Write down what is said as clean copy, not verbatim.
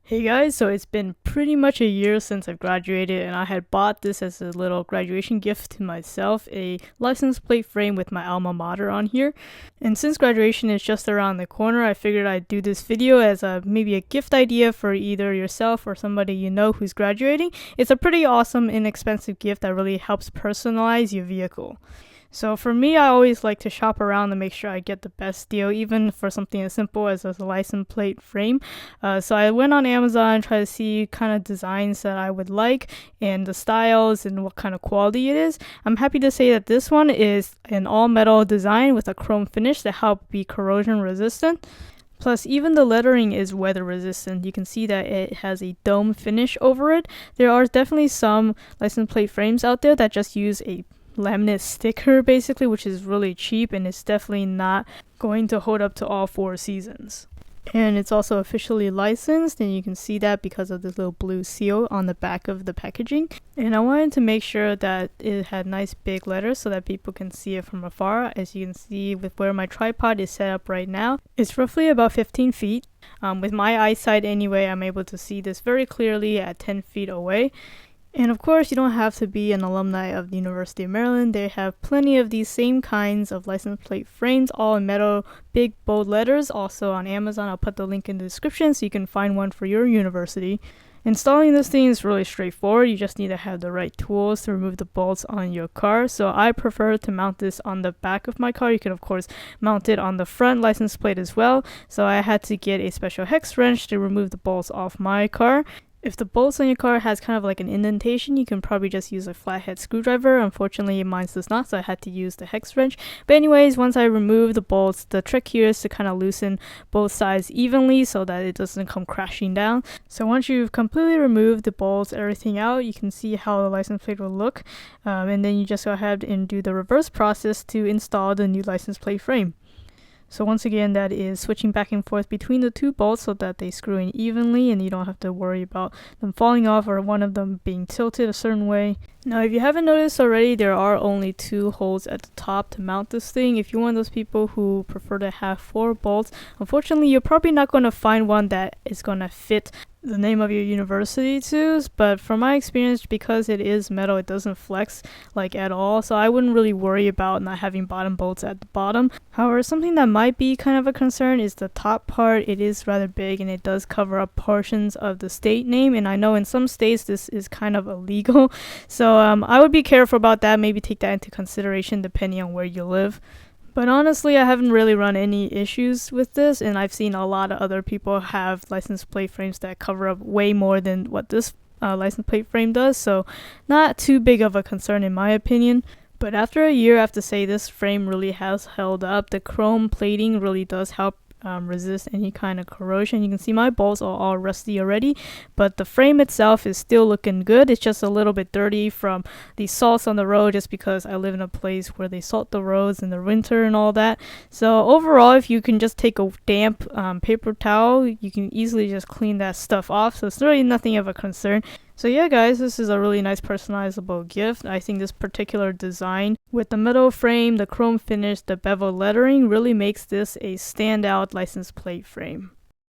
Hey guys, so it's been pretty much a year since I've graduated, and I had bought this as a little graduation gift to myself, a license plate frame with my alma mater on here. And since graduation is just around the corner, I figured I'd do this video as maybe a gift idea for either yourself or somebody you know who's graduating. It's a pretty awesome, inexpensive gift that really helps personalize your vehicle. So for me, I always like to shop around to make sure I get the best deal, even for something as simple as a license plate frame. So I went on Amazon, tried to see kind of designs that I would like and the styles and what kind of quality it is. I'm happy to say that this one is an all metal design with a chrome finish to help be corrosion resistant. Plus, even the lettering is weather resistant. You can see that it has a dome finish over it. There are definitely some license plate frames out there that just use a laminate sticker basically, which is really cheap and it's definitely not going to hold up to all 4 seasons. And it's also officially licensed, and you can see that because of this little blue seal on the back of the packaging. And I wanted to make sure that it had nice big letters so that people can see it from afar. As you can see with where my tripod is set up right now, it's roughly about 15 feet. With my eyesight anyway, I'm able to see this very clearly at 10 feet away. And of course, you don't have to be an alumni of the University of Maryland. They have plenty of these same kinds of license plate frames, all in metal, big, bold letters. Also on Amazon, I'll put the link in the description so you can find one for your university. Installing this thing is really straightforward. You just need to have the right tools to remove the bolts on your car. So I prefer to mount this on the back of my car. You can of course mount it on the front license plate as well. So I had to get a special hex wrench to remove the bolts off my car. If the bolts on your car has kind of like an indentation, you can probably just use a flathead screwdriver. Unfortunately, mine does not, so I had to use the hex wrench. But anyways, once I remove the bolts, the trick here is to kind of loosen both sides evenly so that it doesn't come crashing down. So once you've completely removed the bolts, everything out, you can see how the license plate will look. And then you just go ahead and do the reverse process to install the new license plate frame. So once again, that is switching back and forth between the two bolts so that they screw in evenly and you don't have to worry about them falling off or one of them being tilted a certain way. Now, if you haven't noticed already, there are only 2 holes at the top to mount this thing. If you're one of those people who prefer to have 4 bolts, unfortunately, you're probably not going to find one that is going to fit the name of your university too, but from my experience, because it is metal, it doesn't flex like at all, so I wouldn't really worry about not having bottom bolts at the bottom. However, something that might be kind of a concern is the top part. It is rather big and it does cover up portions of the state name, and I know in some states this is kind of illegal, so I would be careful about that. Maybe take that into consideration depending on where you live. But honestly, I haven't really run any issues with this, and I've seen a lot of other people have license plate frames that cover up way more than what this license plate frame does, so not too big of a concern in my opinion. But after a year, I have to say this frame really has held up. The chrome plating really does help resist any kind of corrosion. You can see my bolts are all rusty already, but the frame itself is still looking good. It's just a little bit dirty from the salts on the road, just because I live in a place where they salt the roads in the winter and all that. So overall, if you can just take a damp paper towel, you can easily just clean that stuff off, so it's really nothing of a concern. So yeah guys, this is a really nice personalizable gift. I think this particular design with the metal frame, the chrome finish, the bevel lettering really makes this a standout license plate frame.